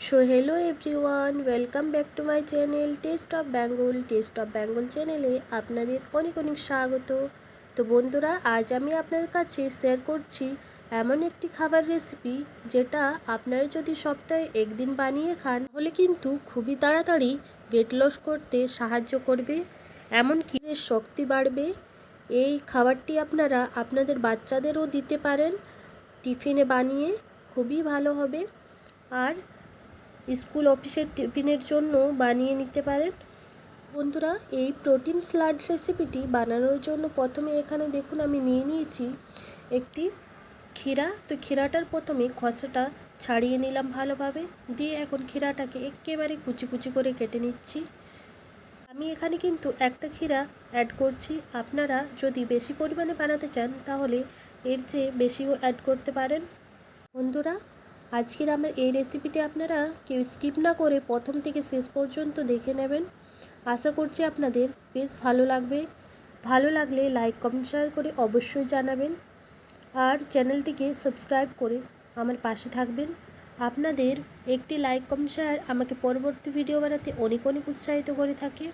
So hello everyone, welcome back to my channel test of Bengal চ্যানেলে আপনাদের অনেক অনেক স্বাগত। তো বন্ধুরা, আজ আমি আপনাদের কাছে শেয়ার করছি এমন একটি খাবার রেসিপি যেটা আপনারা যদি সপ্তাহে একদিন বানিয়ে খান তাহলে কিন্তু খুবই তাড়াতাড়ি ওয়েট লস করতে সাহায্য করবে, এমনকি শক্তি বাড়বে। এই খাবারটি আপনারা আপনাদের বাচ্চাদেরও দিতে পারেন, টিফিনে বানিয়ে খুবই ভালো হবে। আর স্কুল অফিসের টিফিনের জন্য বানিয়ে নিতে পারেন। বন্ধুরা, এই প্রোটিন স্যালাড রেসিপিটি বানানোর জন্য প্রথমে এখানে দেখুন আমি নিয়ে নিয়েছি একটি ক্ষীরা। তো ক্ষীরাটার প্রথমে খোসাটা ছাড়িয়ে নিলাম ভালোভাবে, দিয়ে এখন ক্ষীরাটাকে একেবারে কুচি কুচি করে কেটে নিচ্ছি। আমি এখানে কিন্তু একটা ক্ষীরা অ্যাড করছি, আপনারা যদি বেশি পরিমাণে বানাতে চান তাহলে এর চেয়ে বেশিও অ্যাড করতে পারেন। বন্ধুরা, আজকের আমার এই রেসিপিটি আপনারা কেউ স্কিপ না করে প্রথম থেকে শেষ পর্যন্ত দেখে নেবেন। আশা করছি আপনাদের বেশ ভালো লাগবে। ভালো লাগলে লাইক কমেন্ট শেয়ার করে অবশ্যই জানাবেন, আর চ্যানেলটিকে সাবস্ক্রাইব করে আমার পাশে থাকবেন। আপনাদের একটি লাইক কমেন্ট শেয়ার আমাকে পরবর্তী ভিডিও বানাতে অনেক অনেক উৎসাহিত করে থাকে।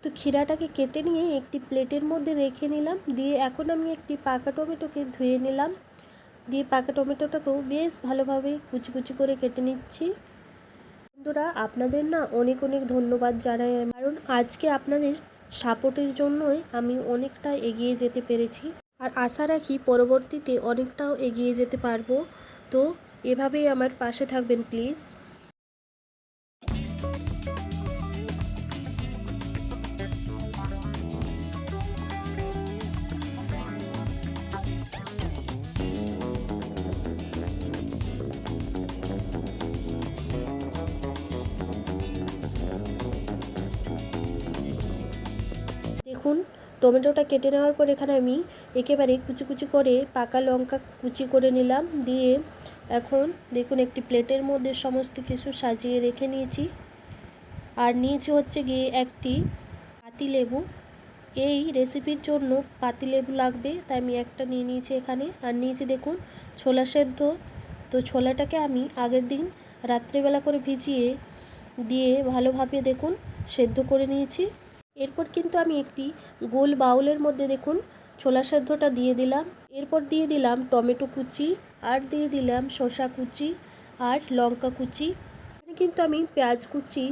তো ক্ষীরাটাকে কেটে নিয়ে একটি প্লেটের মধ্যে রেখে নিলাম, দিয়ে এখন আমি একটি পাকা টমেটোকে ধুয়ে নিলাম, দিয়ে পাকা টমেটোটাকেও বেশ ভালোভাবে কুচি কুচি করে কেটে নিচ্ছি। বন্ধুরা, আপনাদের না অনেক অনেক ধন্যবাদ জানাই, কারণ আজকে আপনাদের সাপোর্টের জন্যই আমি অনেকটা এগিয়ে যেতে পেরেছি, আর আশা রাখি পরবর্তীতে অনেকটাও এগিয়ে যেতে পারবো। তো এভাবেই আমার পাশে থাকবেন প্লিজ। দেখুন, টমেটোটা কেটে নেওয়ার পর এখানে আমি একেবারে কুচি কুচি করে পাকা লঙ্কা কুচি করে নিলাম, দিয়ে এখন দেখুন একটি প্লেটের মধ্যে সমস্ত কিছু সাজিয়ে রেখে নিয়েছি। আর নিয়েছি হচ্ছে গিয়ে একটি পাতিলেবু। এই রেসিপির জন্য পাতিলেবু লাগবে, তাই আমি একটা নিয়ে নিয়েছি এখানে। আর নিয়েছি দেখুন ছোলা সেদ্ধ। তো ছোলাটাকে আমি আগের দিন রাত্রেবেলা করে ভিজিয়ে দিয়ে ভালোভাবে দেখুন সেদ্ধ করে নিয়েছি। এরপর কিন্তু আমি একটি গোল বাউলের মধ্যে দেখুন ছোলা সেদ্ধটা দিয়ে দিলাম। এরপর দিয়ে দিলাম টমেটো কুচি, আর দিয়ে দিলাম শসা কুচি আর লঙ্কা কুচি। কিন্তু আমি পেঁয়াজ কুচি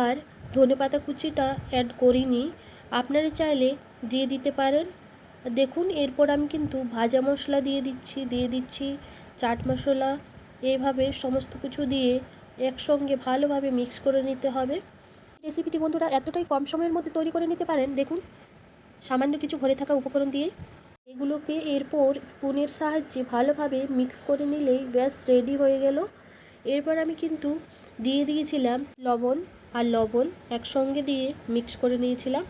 আর ধনেপাতা কুচিটা অ্যাড করিনি, আপনারা চাইলে দিয়ে দিতে পারেন। দেখুন, এরপর আমি কিন্তু ভাজা মশলা দিয়ে দিচ্ছি চাট মশলা। এইভাবে সমস্ত কিছু দিয়ে একসঙ্গে ভালোভাবে মিক্স করে নিতে হবে। রেসিপিটি বন্ধুরা এতটাই কম সময়ের মধ্যে তৈরি করে নিতে পারেন, দেখুন সামান্য কিছু ঘরে থাকা উপকরণ দিয়ে। এগুলোকে এরপর স্পুনের সাহায্যে ভালোভাবে মিক্স করে নিলেই ব্যাস রেডি হয়ে গেল। এরপর আমি কিন্তু দিয়ে দিয়েছিলাম লবণ, আর লবণ একসঙ্গে দিয়ে মিক্স করে নিয়েছিলাম।